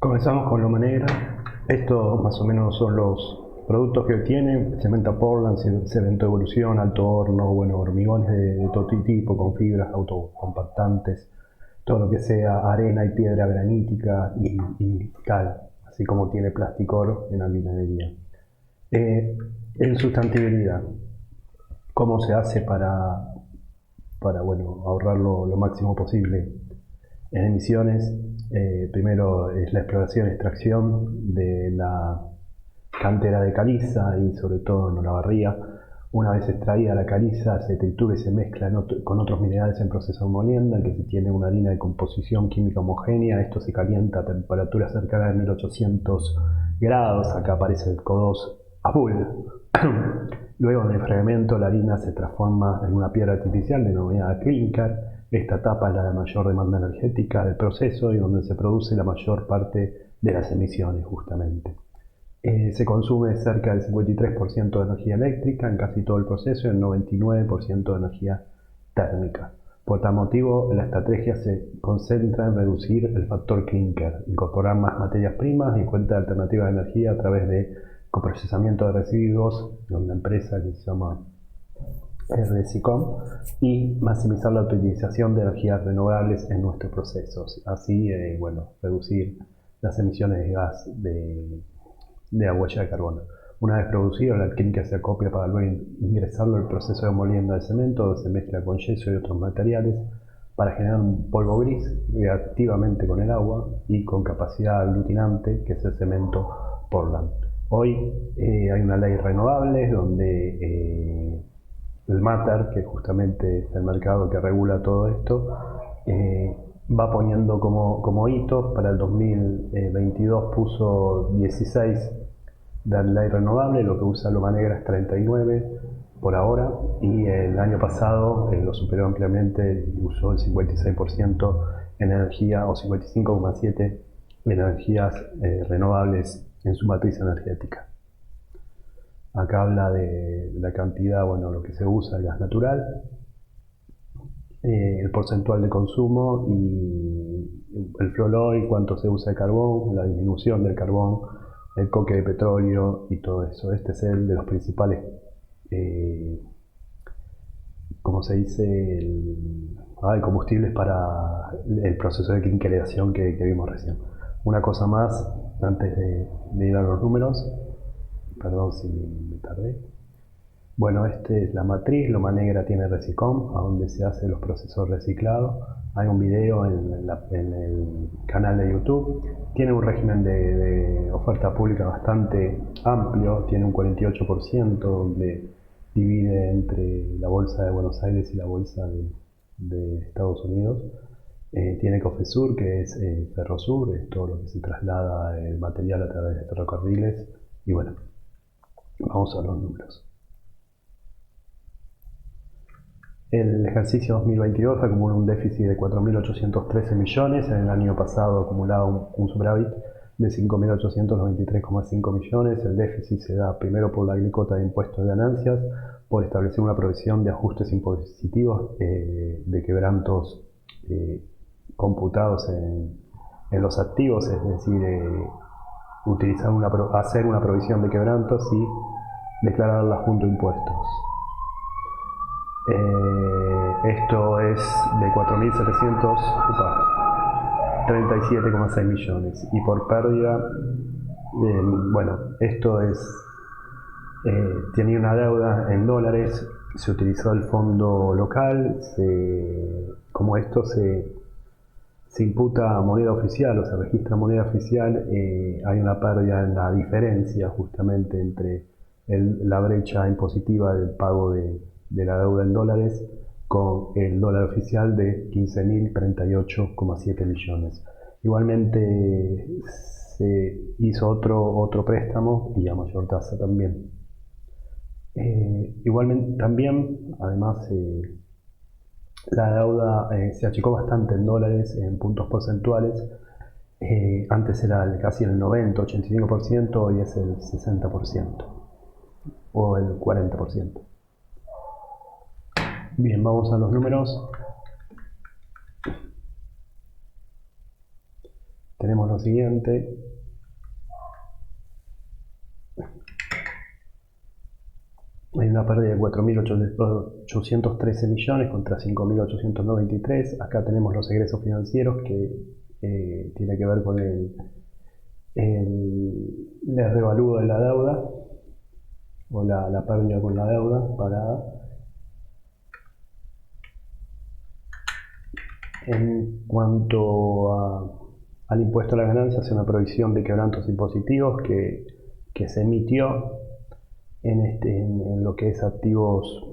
Comenzamos con Loma Negra. Estos más o menos son los productos que tiene: cemento Portland, cemento Evolución, alto horno, bueno, hormigones de todo tipo, con fibras autocompactantes, todo lo que sea arena y piedra granítica y cal, así como tiene Plasticor en albañilería. En sustentabilidad, ¿cómo se hace para bueno, ahorrar lo máximo posible en emisiones? Primero es la exploración y extracción de la cantera de caliza y sobre todo en Olavarría. Una vez extraída la caliza se tritura y se mezcla con otros minerales en proceso de molienda, en que se tiene una harina de composición química homogénea. Esto se calienta a temperaturas cercanas de 1800 grados, acá aparece el CO2 a full. Luego en el fragmento la harina se transforma en una piedra artificial denominada clinker. Esta etapa es la de mayor demanda energética del proceso y donde se produce la mayor parte de las emisiones justamente. Se consume cerca del 53% de energía eléctrica en casi todo el proceso y el 99% de energía térmica. Por tal motivo, la estrategia se concentra en reducir el factor clinker, incorporar más materias primas y encuentra alternativas de energía a través de coprocesamiento de residuos de una empresa que se llama RCICOM, y maximizar la utilización de energías renovables en nuestros procesos. Así, bueno, reducir las emisiones de gas de huella de carbono. Una vez producido, la clínica se acopla para luego ingresarlo al proceso de molienda de cemento, donde se mezcla con yeso y otros materiales para generar un polvo gris reactivamente con el agua y con capacidad aglutinante, que es el cemento Portland. Hoy hay una ley renovable donde el MATER, que justamente es el mercado que regula todo esto, va poniendo como hitos. Para el 2022 puso 16 de ley renovable, lo que usa Loma Negra es 39 por ahora, y el año pasado lo superó ampliamente y usó el 56% en energía, o 55,7% en energías renovables en su matriz energética. Acá habla de la cantidad, bueno, lo que se usa de gas natural, el porcentual de consumo y el flow oil, cuánto se usa de carbón, la disminución del carbón, el coque de petróleo y todo eso. Este es el de los principales, como se dice, combustibles para el proceso de clinkerización que vimos recién. Una cosa más, antes de ir a los números, perdón si me tardé. Bueno, esta es la matriz. Loma Negra tiene RCICOM, a donde se hacen los procesos reciclados. Hay un video en el canal de YouTube. Tiene un régimen de oferta pública bastante amplio. Tiene un 48% donde divide entre la bolsa de Buenos Aires y la bolsa de Estados Unidos. Tiene Cofesur, que es Ferrosur, es todo lo que se traslada el material a través de ferrocarriles. Y bueno, vamos a los números. El ejercicio 2022 acumula un déficit de 4.813 millones, en el año pasado acumulaba un superávit de 5.893,5 millones. El déficit se da primero por la alícuota de impuestos de ganancias, por establecer una provisión de ajustes impositivos de quebrantos computados en los activos, es decir, hacer una provisión de quebrantos y declararla junto a impuestos. Esto es de 4.737,6 millones. Y por pérdida, bueno, esto es, tenía una deuda en dólares, se utilizó el fondo local, como esto se imputa moneda oficial o se registra moneda oficial, hay una pérdida en la diferencia justamente entre la brecha impositiva del pago de la deuda en dólares con el dólar oficial de 15.038,7 millones. Igualmente se hizo otro préstamo y a mayor tasa también. Igualmente también, además, la deuda se achicó bastante en dólares en puntos porcentuales. Antes era casi el 90-85%, hoy es el 60% o el 40%. Bien, vamos a los números. tenemos lo siguiente. Hay una pérdida de 4.813 millones contra 5.893. Acá tenemos los egresos financieros que tiene que ver con el revalúo de la deuda o la pérdida con la deuda pagada. En cuanto al impuesto a la ganancia, es una provisión de quebrantos impositivos que se emitió en lo que es activos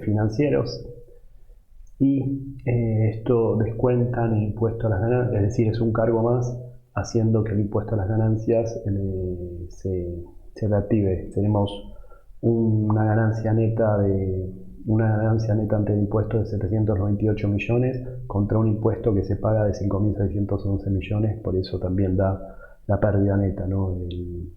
financieros, y esto descuentan el impuesto a las ganancias, es decir, es un cargo más, haciendo que el impuesto a las ganancias se reactive. Tenemos una ganancia neta ante el impuesto de 798 millones contra un impuesto que se paga de 5.611 millones, por eso también da la pérdida neta, ¿no?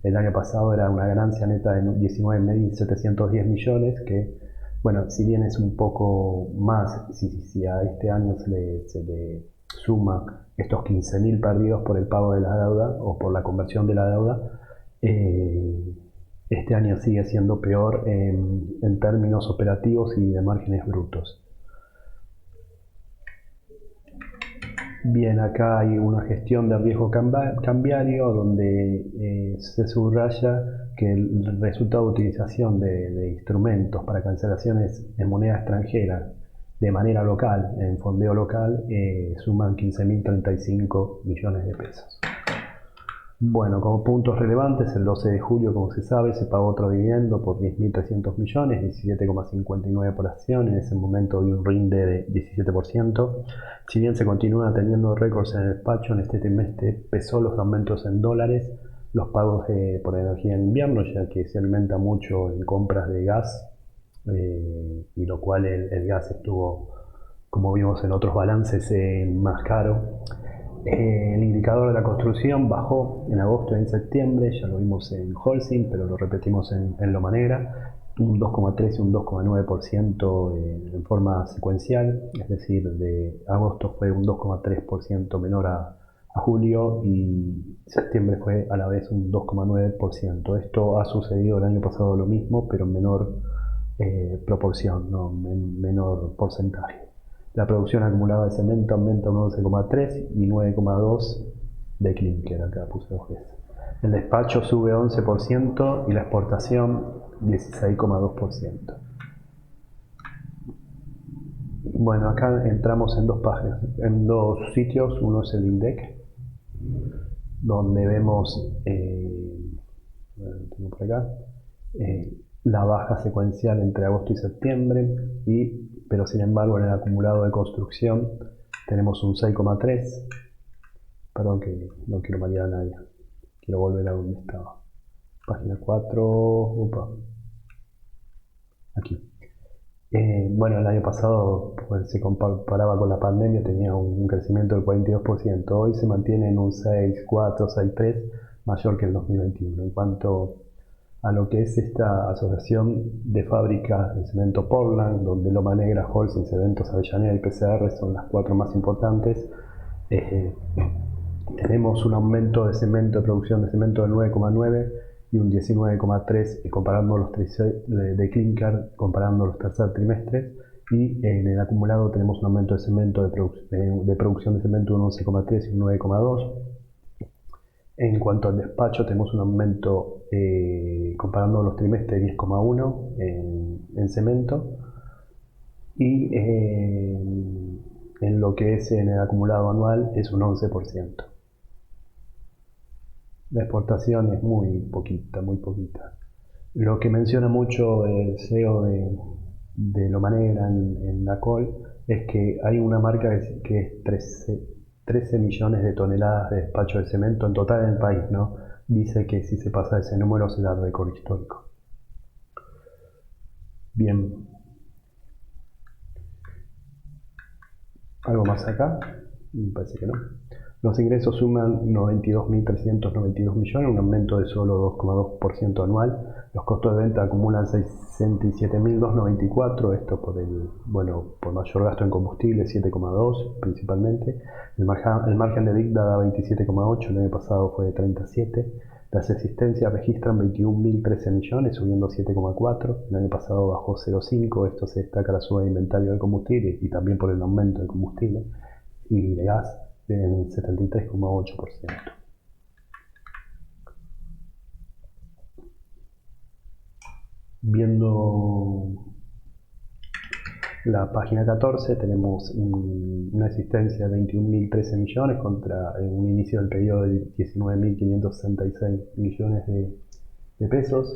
El año pasado era una ganancia neta de 19.710 millones, que, bueno, si bien es un poco más, si a este año se le suma estos 15.000 perdidos por el pago de la deuda o por la conversión de la deuda, este año sigue siendo peor en términos operativos y de márgenes brutos. Bien, acá hay una gestión de riesgo cambiario donde se subraya que el resultado de utilización de instrumentos para cancelaciones en moneda extranjera de manera local, en fondeo local, suman 15.035 millones de pesos. Bueno, como puntos relevantes, el 12 de julio, como se sabe, se pagó otro dividendo por 10.300 millones, 17,59 por acción, en ese momento dio un rinde de 17%. Si bien se continúan teniendo récords en el despacho, en este trimestre pesó los aumentos en dólares, los pagos por energía en invierno, ya que se alimenta mucho en compras de gas, y lo cual el gas estuvo, como vimos en otros balances, más caro. El indicador de la construcción bajó en agosto y en septiembre, ya lo vimos en Holcim, pero lo repetimos en Loma Negra, un 2,3 y un 2,9% en forma secuencial, es decir, de agosto fue un 2,3% menor a julio, y septiembre fue a la vez un 2,9%. Esto ha sucedido el año pasado lo mismo, pero en menor proporción, ¿no? En menor porcentaje. La producción acumulada de cemento aumenta un 11,3 y 9,2 de clinker, acá puse dos veces. El despacho sube 11% y la exportación 16,2%. Bueno, acá entramos en dos páginas, en dos sitios. Uno es el INDEC, donde vemos, tengo por acá, la baja secuencial entre agosto y septiembre, pero sin embargo en el acumulado de construcción tenemos un 6,3. Perdón que no quiero marear a nadie, quiero volver a donde estaba. Página 4, aquí. Bueno, el año pasado, pues, se comparaba con la pandemia, tenía un crecimiento del 42%. Hoy se mantiene en un 6,4, 6,3, mayor que el 2021. En cuanto a lo que es esta asociación de fábricas de cemento Portland, donde Loma Negra, Holcim, Cementos Avellaneda y PCR son las cuatro más importantes, tenemos un aumento de producción de cemento del 9,9 y un 19,3 comparando los de clinker, comparando los tercer trimestres, y en el acumulado tenemos un aumento de cemento de producción de cemento de un 11,3 y un 9,2. En cuanto al despacho, tenemos un aumento, comparando los trimestres, de 10,1 en cemento, y en lo que es en el acumulado anual es un 11%. La exportación es muy poquita, muy poquita. Lo que menciona mucho el CEO de Loma Negra en la call es que hay una marca que es 13 millones de toneladas de despacho de cemento en total en el país, ¿no? Dice que si se pasa ese número será récord histórico. Bien. ¿Algo más acá? Me parece que no. Los ingresos suman 92.392 millones, un aumento de solo 2,2% anual. Los costos de venta acumulan 67.294, esto por mayor gasto en combustible, 7,2 principalmente. El margen de EBITDA da 27,8, el año pasado fue de 37. Las existencias registran 21.013 millones, subiendo 7,4. El año pasado bajó 0,5. Esto se destaca la suba de inventario de combustible y también por el aumento de combustible y de gas en 73,8%. Viendo la página 14 tenemos una existencia de 21.013 millones contra un inicio del periodo de 19.566 millones de pesos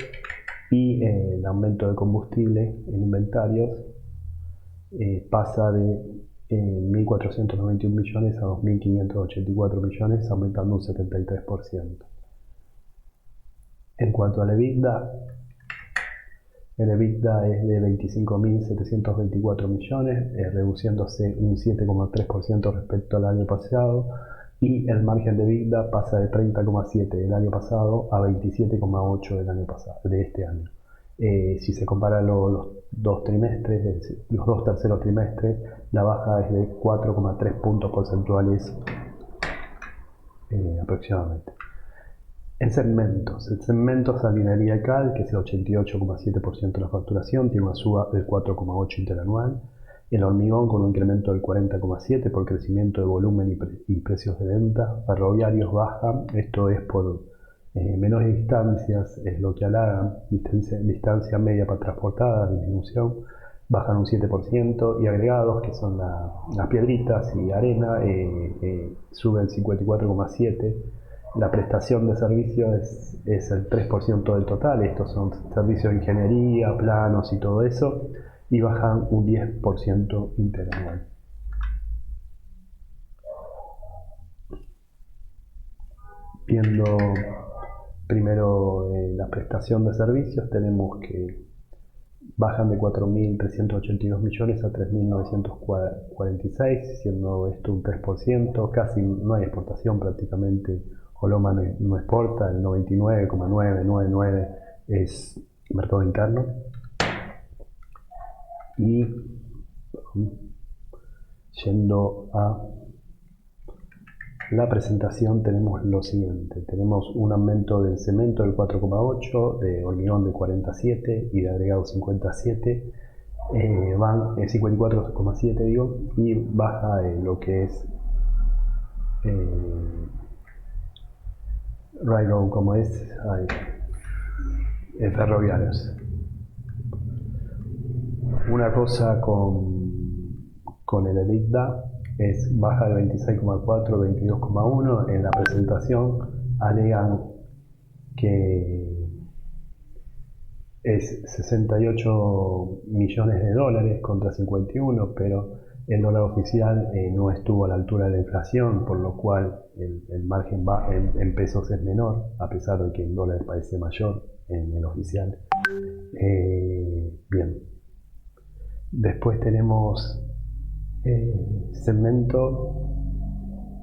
y el aumento de combustible en inventarios pasa de 1.491 millones a 2.584 millones, aumentando un 73%. En cuanto al EBITDA, el EBITDA es de 25.724 millones, reduciéndose un 7,3% respecto al año pasado, y el margen de EBITDA pasa de 30,7 del año pasado a 27,8 de este año. Si se compara los dos terceros trimestres, la baja es de 4,3 puntos porcentuales aproximadamente. En segmentos, el segmento Salinería y Cal, que es el 88,7% de la facturación, tiene una suba del 4,8 interanual. El hormigón con un incremento del 40,7 por crecimiento de volumen y precios de venta. Ferroviarios baja, esto es por menores distancias, es lo que halagan, distancia media para transportada, disminución, bajan un 7%, y agregados, que son las piedritas y arena, suben 54,7%. La prestación de servicios es el 3% del total, estos son servicios de ingeniería, planos y todo eso, y bajan un 10% interanual. Viendo primero la prestación de servicios, tenemos que bajan de 4.382 millones a 3.946, siendo esto un 3%, casi no hay exportación prácticamente. Oloma no exporta, el 99,999 es mercado interno. Y yendo a la presentación tenemos lo siguiente. Tenemos un aumento del cemento del 4,8, de hormigón de 47 y de agregado 57. Van 54,7 digo, y baja lo que es railroad, como es ferroviarios. Una cosa con el EBITDA es baja de 26,4, 22,1. En la presentación alegan que es 68 millones de dólares contra 51, pero el dólar oficial no estuvo a la altura de la inflación, por lo cual el margen en pesos es menor, a pesar de que el dólar parece mayor en el oficial. Bien. Después tenemos segmento,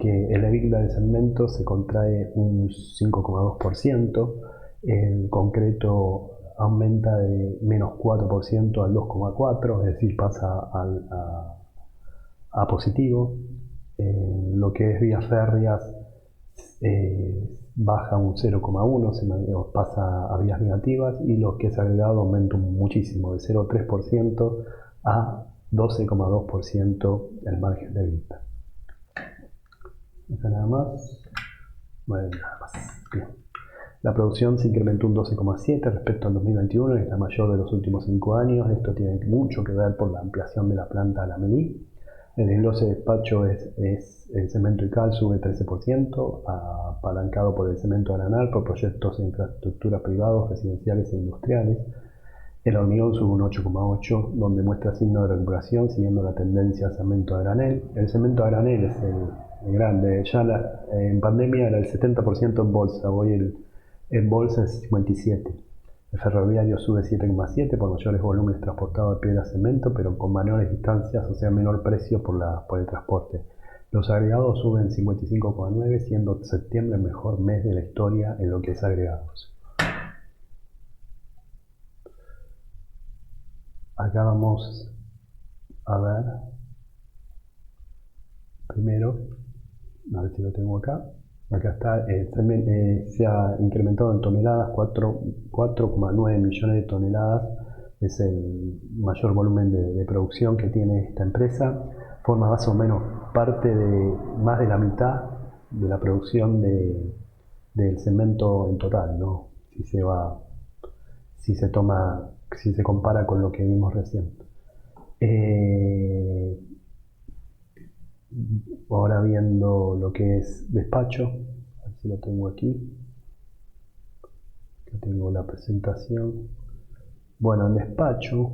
que el EBITDA del segmento se contrae un 5,2%, el concreto aumenta de menos 4% al 2,4%, es decir, pasa a positivo. Lo que es vías férreas baja un 0,1%, pasa a vías negativas, y lo que es agregado aumenta muchísimo, de 0,3% a 12,2% el margen de EBITDA. Acá nada más. Bueno, nada más. Bien. La producción se incrementó un 12,7 respecto al 2021, es la mayor de los últimos 5 años. Esto tiene mucho que ver por la ampliación de la planta Alamelí. El desglose de despacho es el cemento y cal, sube 13%, apalancado por el cemento granal, por proyectos de infraestructura privados, residenciales e industriales. El hormigón sube un 8,8, donde muestra signo de recuperación siguiendo la tendencia al cemento a granel. El cemento a granel es el grande. Ya en pandemia era el 70% en bolsa, hoy en bolsa es 57%. El ferroviario sube 7,7 por mayores volúmenes transportados de piedra a cemento, pero con menores distancias, o sea, menor precio por el transporte. Los agregados suben 55,9, siendo septiembre el mejor mes de la historia en lo que es agregados. Acá vamos a ver, primero, a ver si lo tengo acá. Acá está, se ha incrementado en toneladas, 4,9 millones de toneladas. Es el mayor volumen de producción que tiene esta empresa. Forma más o menos parte de más de la mitad de la producción del cemento en total, ¿no? Si se compara con lo que vimos recién. Ahora viendo lo que es despacho, a ver si lo tengo aquí. Acá tengo la presentación. Bueno, en despacho,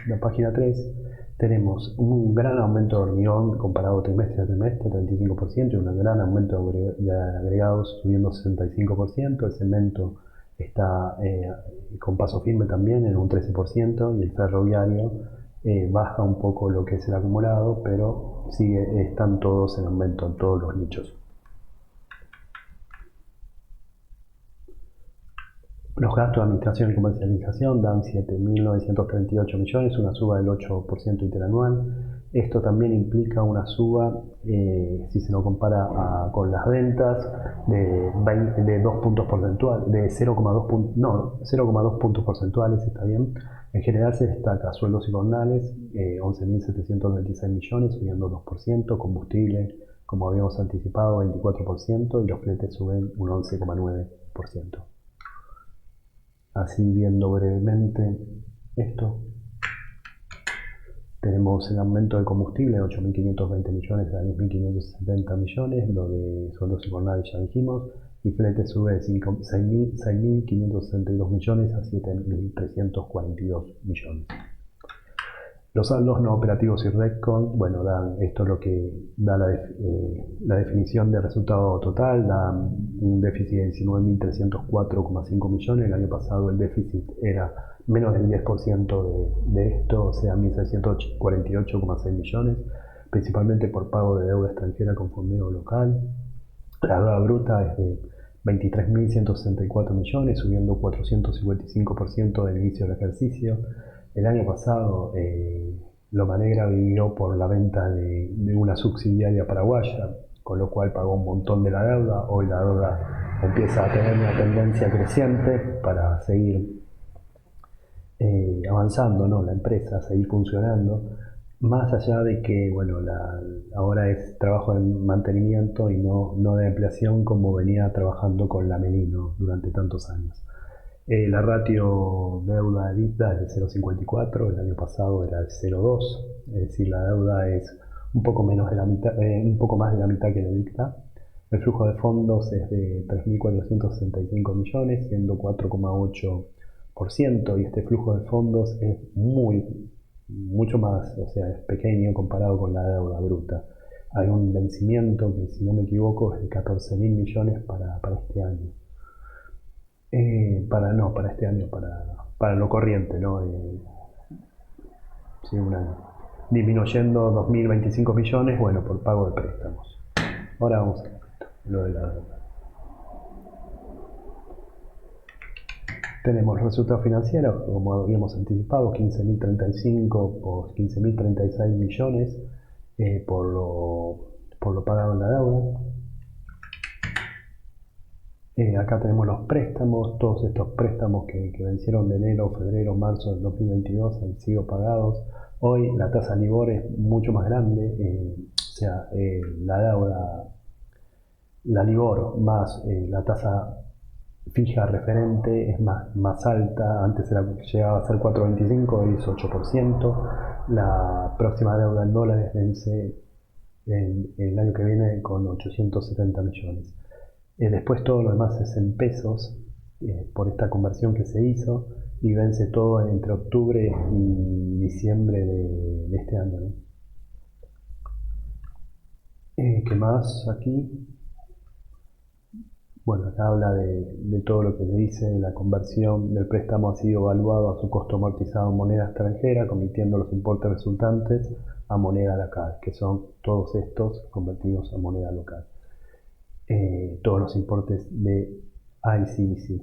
la página 3, tenemos un gran aumento de hormigón comparado trimestre a trimestre, 35%, y un gran aumento de agregados subiendo 65%. El cemento está con paso firme también en un 13%, y el ferroviario baja un poco lo que es el acumulado, pero están todos en aumento en todos los nichos. Los gastos de administración y comercialización dan 7.938 millones, una suba del 8% interanual. Esto también implica una suba, si se lo compara con las ventas, de 2 puntos porcentuales, de 0,2 puntos porcentuales, está bien. En general se destaca sueldos y jornales, 11.726 millones, subiendo 2%, combustible, como habíamos anticipado, 24%, y los fletes suben un 11,9%. Así, viendo brevemente esto, tenemos el aumento de combustible de 8.520 millones a 10.570 millones, lo de sueldos y jornales ya dijimos, y flete sube de 6.562 millones a 7.342 millones. Los saldos no operativos y RECON, bueno, esto es lo que da la definición de resultado total, da un déficit de 19.304,5 millones. El año pasado el déficit era menos del 10% de esto, o sea, 1.648,6 millones, principalmente por pago de deuda extranjera con fondeo local. La deuda bruta es de 23.164 millones, subiendo 455% del inicio del ejercicio. El año pasado Loma Negra vivió por la venta de una subsidiaria paraguaya, con lo cual pagó un montón de la deuda. Hoy la deuda empieza a tener una tendencia creciente para seguir avanzando, ¿no? La empresa, seguir funcionando, más allá de que, bueno, ahora es trabajo de mantenimiento y no de ampliación como venía trabajando con la Melino durante tantos años. La ratio deuda-EBITDA es de 0,54, el año pasado era de 0,2, es decir, la deuda es un poco más de la mitad que el EBITDA. El flujo de fondos es de 3.465 millones, siendo 4,8%, y este flujo de fondos es mucho más, o sea, es pequeño comparado con la deuda bruta. Hay un vencimiento que, si no me equivoco, es de 14.000 millones para este año. Para este año, para lo corriente, ¿no? Sí, disminuyendo 2.025 millones, bueno, por pago de préstamos. Ahora vamos a lo de la deuda. Tenemos los resultados financieros, como habíamos anticipado, 15.035 o 15.036 millones por lo pagado en la deuda. Acá tenemos los préstamos, todos estos préstamos que vencieron de enero, febrero, marzo del 2022 han sido pagados. Hoy la tasa LIBOR es mucho más grande, o sea, la deuda, la LIBOR más la tasa fija referente es más alta. Antes llegaba a ser 4,25, hoy es 8%. La próxima deuda en dólares vence el año que viene con 870 millones. Después todo lo demás es en pesos, por esta conversión que se hizo, y vence todo entre octubre y diciembre de este año, ¿no? ¿Qué más aquí? Bueno, acá habla de todo lo que le dice. La conversión del préstamo ha sido evaluado a su costo amortizado en moneda extranjera, convirtiendo los importes resultantes a moneda local, que son todos estos convertidos a moneda local. Todos los importes de ICBC.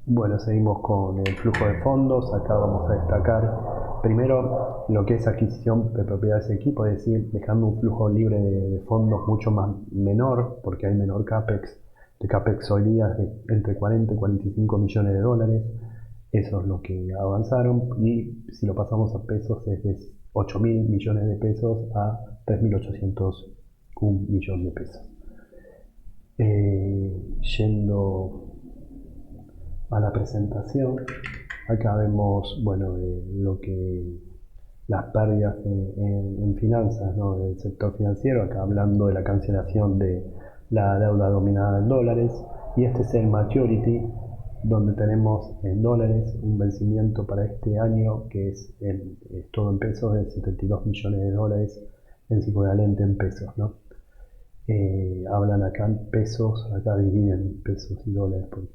Bueno, seguimos con el flujo de fondos. Acá vamos a destacar primero lo que es adquisición de propiedades de equipo, es decir, dejando un flujo libre de fondos mucho más menor, porque hay menor CAPEX. El CAPEX hoy día es de entre 40 y 45 millones de dólares. Eso es lo que avanzaron, y si lo pasamos a pesos es de 8.000 millones de pesos a 3.801 millones de pesos. Yendo a la presentación, acá vemos, bueno, lo que las pérdidas en finanzas, ¿no?, del sector financiero, acá hablando de la cancelación de la deuda dominada en dólares, y este es el maturity, donde tenemos en dólares un vencimiento para este año que es todo en pesos, de 72 millones de dólares, en equivalente en pesos, ¿no? Hablan acá en pesos, acá dividen pesos y dólares, porque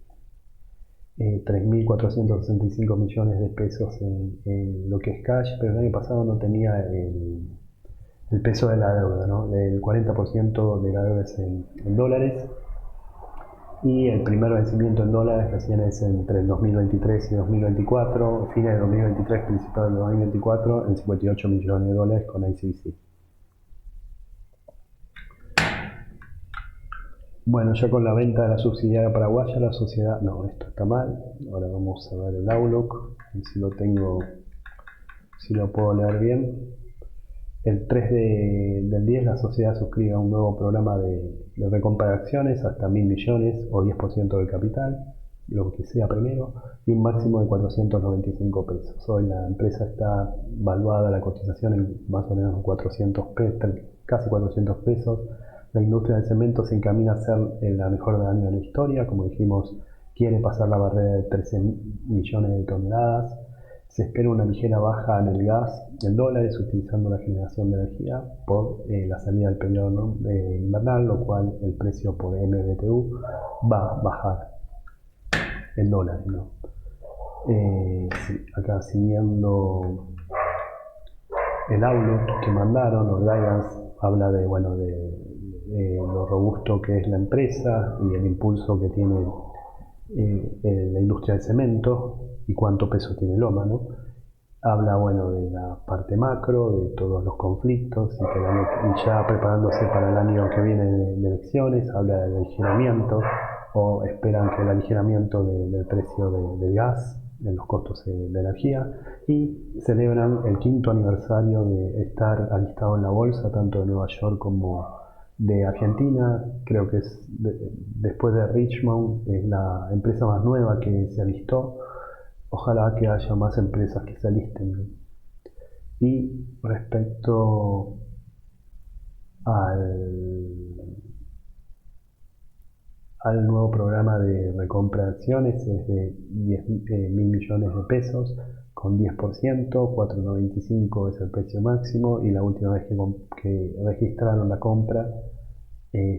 3.465 millones de pesos en lo que es cash, pero el año pasado no tenía el peso de la deuda, ¿no? El 40% de la deuda es en dólares, y el primer vencimiento en dólares recién es entre el 2023 y 2024, fines de 2023, principios de 2024, en 58 millones de dólares con ICBC. Bueno, ya con la venta de la subsidiaria paraguaya, la sociedad... No, esto está mal. Ahora vamos a ver el Outlook, si lo tengo, si lo puedo leer bien. El 3 del 10 la sociedad suscribe un nuevo programa de recompra de acciones hasta 1.000 millones o 10% del capital, lo que sea primero, y un máximo de 495 pesos. Hoy la empresa está valuada, la cotización, en más o menos 400 pesos, casi 400 pesos. La industria del cemento se encamina a ser la mejor del año de la historia. Como dijimos, quiere pasar la barrera de 13 millones de toneladas. Se espera una ligera baja en el gas en dólares, utilizando la generación de energía por la salida del periodo invernal, lo cual el precio por MBTU va a bajar en dólares, ¿no? Sí, acá siguiendo el Outlook que mandaron, o guidance, habla de, bueno, de lo robusto que es la empresa y el impulso que tiene la industria del cemento y cuánto peso tiene Loma, ¿no? Habla, bueno, de la parte macro, de todos los conflictos, y ya preparándose para el año que viene de elecciones. Habla del aligeramiento, o esperan que el aligeramiento del precio del gas, de los costos de energía, y celebran el 5º aniversario de estar alistado en la bolsa, tanto de Nueva York como de Argentina. Creo que es después de Richmond, es la empresa más nueva que se alistó. Ojalá que haya más empresas que se alisten, ¿no? Y respecto al nuevo programa de recompra de acciones, es de 10.000 millones de pesos con 10%, 4.95 es el precio máximo, y la última vez que registraron la compra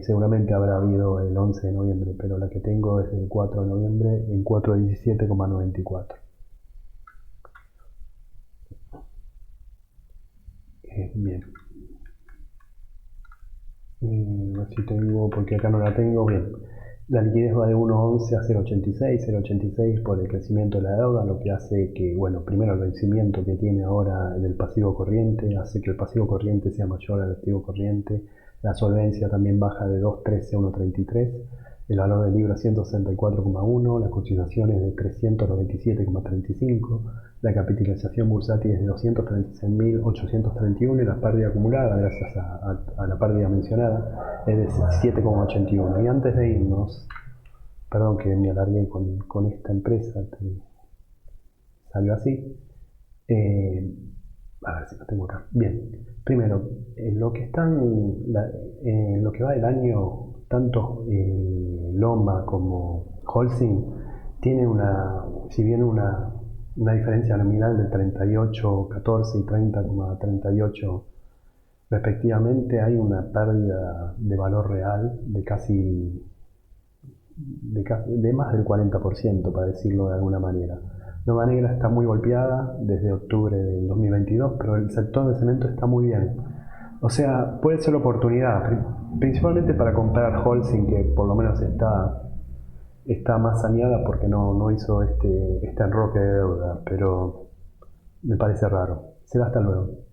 seguramente habrá habido el 11 de noviembre, pero la que tengo es el 4 de noviembre en 417,94. Bien. A ver si tengo, porque acá no la tengo. Bien. La liquidez va de 1.11 a 0.86, 0.86 por el crecimiento de la deuda, lo que hace que, bueno, primero el vencimiento que tiene ahora del pasivo corriente hace que el pasivo corriente sea mayor al activo corriente. La solvencia también baja de 2.13 a 1.33, el valor del libro a 164,1, las cotizaciones de 397,35, la capitalización bursátil es de 236.831, y la pérdida acumulada, gracias a la pérdida mencionada, es de 7,81. Y antes de irnos, perdón que me alargué con esta empresa, salió así. A ver si lo tengo acá. Bien, primero, lo que lo que va del año, tanto Loma como Holcim tiene si bien una diferencia nominal de 38,14 y 30,38 respectivamente, hay una pérdida de valor real de más del 40%, para decirlo de alguna manera. Nueva Negra está muy golpeada desde octubre del 2022, pero el sector de cemento está muy bien. O sea, puede ser oportunidad, principalmente para comprar Holcim, que por lo menos está más saneada porque no hizo este enroque de deuda, pero me parece raro. Será hasta luego.